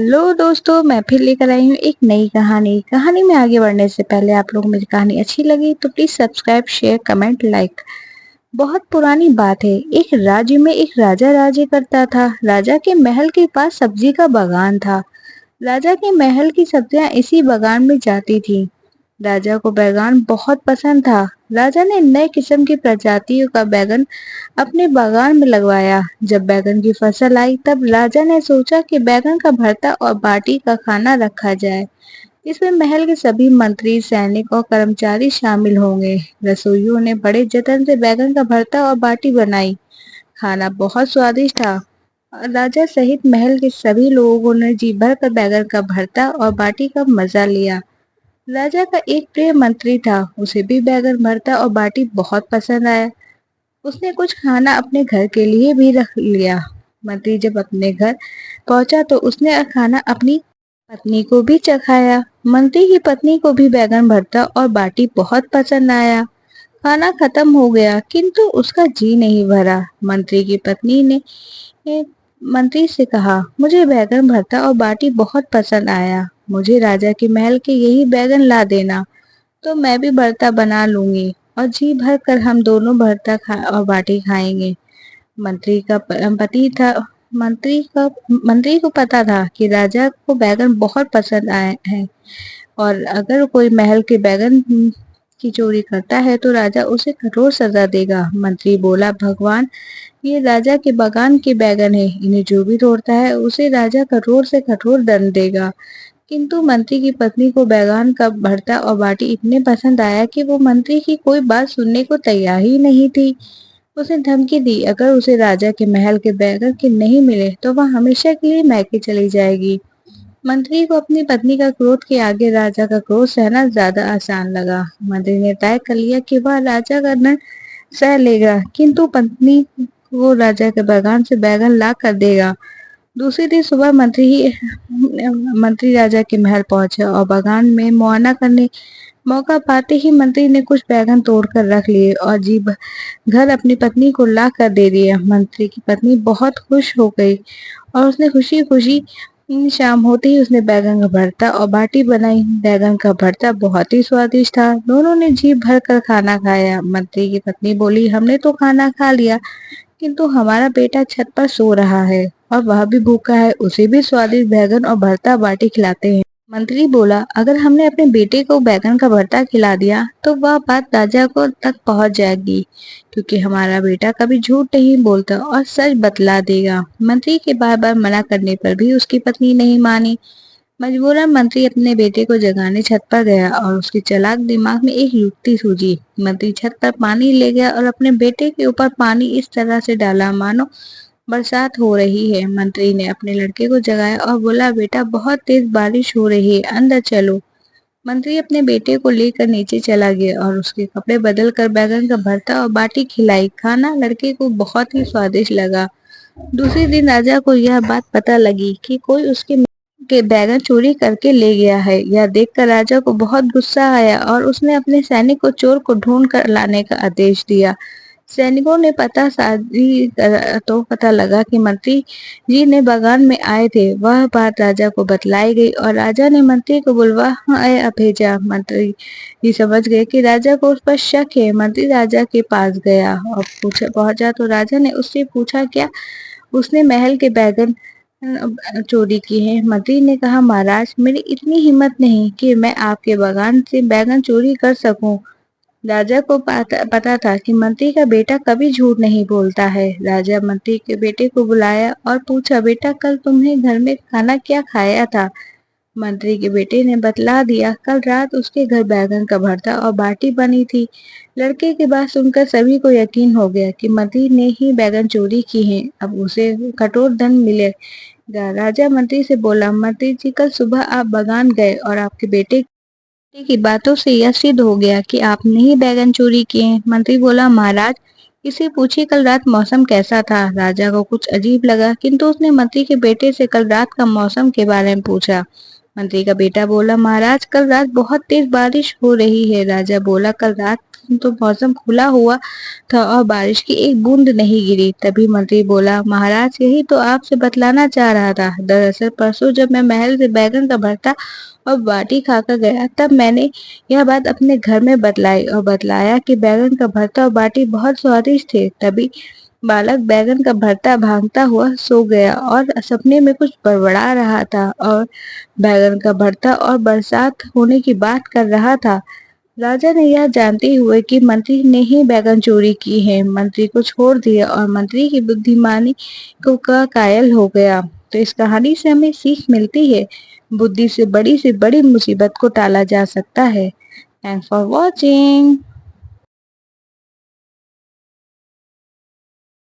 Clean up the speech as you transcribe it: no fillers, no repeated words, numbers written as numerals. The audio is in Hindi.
हेलो दोस्तों, मैं फिर लेकर आई हूँ एक नई कहानी। कहानी में आगे बढ़ने से पहले आप लोगों को मेरी कहानी अच्छी लगी तो please subscribe, share, comment, like. बहुत पुरानी बात है। एक राज्य में एक राजा राज्य करता था। राजा के महल के पास सब्जी का बागान था। राजा के महल की सब्जियां इसी बागान में जाती थी। राजा को बैगन बहुत पसंद था। राजा ने नए किस्म की प्रजातियों का बैगन अपने बागान में लगवाया। जब बैगन की फसल आई तब राजा ने सोचा कि बैगन का भरता और बाटी का खाना रखा जाए। इसमें महल के सभी मंत्री, सैनिक और कर्मचारी शामिल होंगे। रसोइयों ने बड़े जतन से बैगन का भरता और बाटी बनाई। खाना बहुत स्वादिष्ट था। राजा सहित महल के सभी लोगों ने जी भर कर बैगन का भरता और बाटी का मजा लिया। राजा का एक प्रिय मंत्री था। उसे भी बैगन भरता और बाटी बहुत पसंद आया। उसने कुछ खाना अपने घर के लिए भी रख लिया। मंत्री जब अपने घर पहुंचा तो उसने खाना अपनी पत्नी को भी चखाया। मंत्री की पत्नी को भी बैगन भरता और बाटी बहुत पसंद आया। खाना खत्म हो गया किंतु उसका जी नहीं भरा। मंत्री की पत्नी ने मंत्री से कहा, मुझे बैगन भरता और बाटी बहुत पसंद आया। मुझे राजा के महल के यही बैगन ला देना तो मैं भी भरता बना लूंगी और जी भर कर हम दोनों भरता खा और बाटी खाएंगे। मंत्री का पति था। मंत्री को पता था कि राजा को बैगन बहुत पसंद आए हैं और अगर कोई महल के बैगन की चोरी करता है तो राजा उसे कठोर सजा देगा। मंत्री बोला, भगवान, ये राजा के बागान के बैगन है, इन्हें जो भी तोड़ता है उसे राजा कठोर से कठोर दंड देगा। किंतु मंत्री की पत्नी को बैगन का भरता और बाटी इतने पसंद आया कि वो मंत्री की कोई बात सुनने को तैयार ही नहीं थी। उसने धमकी दी, अगर उसे राजा के महल के बैगन के नहीं मिले तो वह हमेशा के लिए मैके चली जाएगी। मंत्री को अपनी पत्नी का क्रोध के आगे राजा का क्रोध सहना ज्यादा आसान लगा। मंत्री ने तय कर लिया कि वह राजा का दंड सह लेगा किंतु पत्नी को राजा के बागान से बैगन ला कर देगा। दूसरे दिन सुबह मंत्री राजा के महल पहुंचे और बागान में मुआयना करने मौका पाते ही मंत्री ने कुछ बैगन तोड़कर रख लिए और घर अपनी पत्नी को ला कर दे दिया। मंत्री की पत्नी बहुत खुश हो गई और उसने खुशी खुशी शाम होते ही उसने बैगन का भरता और बाटी बनाई। बैगन का भरता बहुत ही स्वादिष्ट था। दोनों ने जी भर कर खाना खाया। मंत्री की पत्नी बोली, हमने तो खाना खा लिया किंतु हमारा बेटा छत पर सो रहा है और वह भी भूखा है, उसे भी स्वादिष्ट बैगन और भरता बाटी खिलाते हैं। मंत्री बोला, अगर हमने अपने बेटे को बैगन का भरता खिला दिया तो वह बात राजा को तक पहुंच जाएगी क्योंकि हमारा बेटा कभी झूठ नहीं बोलता और सच बतला देगा। मंत्री के बार बार मना करने पर भी उसकी पत्नी नहीं मानी। मजबूरन मंत्री अपने बेटे को जगाने छत पर गया और उसके चालाक दिमाग में एक युक्ति सूझी। मंत्री छत पर पानी ले गया और अपने बेटे के ऊपर पानी इस तरह से डाला मानो बरसात हो रही है। मंत्री ने अपने लड़के को जगाया और बोला, बेटा, बहुत तेज बारिश हो रही है, अंदर चलो। मंत्री अपने बेटे को लेकर नीचे चला गया और उसके कपड़े बदल कर बैगन का भरता और बाटी खिलाई। खाना लड़के को बहुत ही स्वादिष्ट लगा। दूसरे दिन राजा को यह बात पता लगी कि कोई उसके के बैगन चोरी करके ले गया है। यह देखकर राजा को बहुत गुस्सा आया और उसने अपने सैनिक को चोर को ढूंढ कर लाने का आदेश दिया। सैनिकों ने तो पता लगा कि मंत्री जी ने बागान में आए थे। वह बात राजा को बतलाई गई और राजा ने मंत्री को बुलवा भेजा। मंत्री जी समझ गए कि राजा को उस पर शक है। मंत्री राजा के पास गया और पहुंचा तो राजा ने उससे पूछा, क्या उसने महल के बैगन चोरी की है? मंत्री ने कहा, महाराज, मेरी इतनी हिम्मत नहीं कि मैं आपके बागान से बैगन चोरी कर सकूं। राजा को पता था कि मंत्री का बेटा कभी झूठ नहीं बोलता है। राजा मंत्री के बेटे को बुलाया और पूछा, बेटा, कल तुमने घर में खाना क्या खाया था? मंत्री के बेटे ने बतला दिया, कल रात उसके घर बैगन का भरता और बाटी बनी थी। लड़के की बात सुनकर सभी को यकीन हो गया कि मंत्री ने ही बैगन चोरी की है। अब उसे कठोर दंड मिलेगा। राजा मंत्री से बोला, मंत्री जी, कल सुबह आप बागान गए और आपके बेटे की बातों से यह सिद्ध हो गया कि आपने ही बैगन चोरी किए। मंत्री बोला, महाराज, इसे पूछिए कल रात मौसम कैसा था। राजा को कुछ अजीब लगा किंतु उसने मंत्री के बेटे से कल रात का मौसम के बारे में पूछा। मंत्री का बेटा बोला, महाराज कल रात बहुत तेज बारिश हो रही है। राजा बोला, कल रात तो मौसम खुला हुआ था और बारिश की एक बूंद नहीं गिरी। तभी मंत्री बोला, महाराज यही तो आपसे बतलाना चाह रहा था। दरअसल परसों जब मैं महल से बैगन का भरता और बाटी खाकर गया, तब मैंने यह बात अपने घर में बतलाई और बतलाया कि बैगन का भरता और बाटी बहुत स्वादिष्ट थे। तभी बालक बैगन का भरता भांगता हुआ सो गया और सपने में कुछ बड़बड़ा रहा था और बैगन का भरता और बरसात होने की बात कर रहा था। राजा ने यह जानते हुए कि मंत्री ने ही बैगन चोरी की है, मंत्री को छोड़ दिया और मंत्री की बुद्धिमानी को का कायल हो गया। तो इस कहानी से हमें सीख मिलती है, बुद्धि से बड़ी मुसीबत को टाला जा सकता है। Thanks for watching.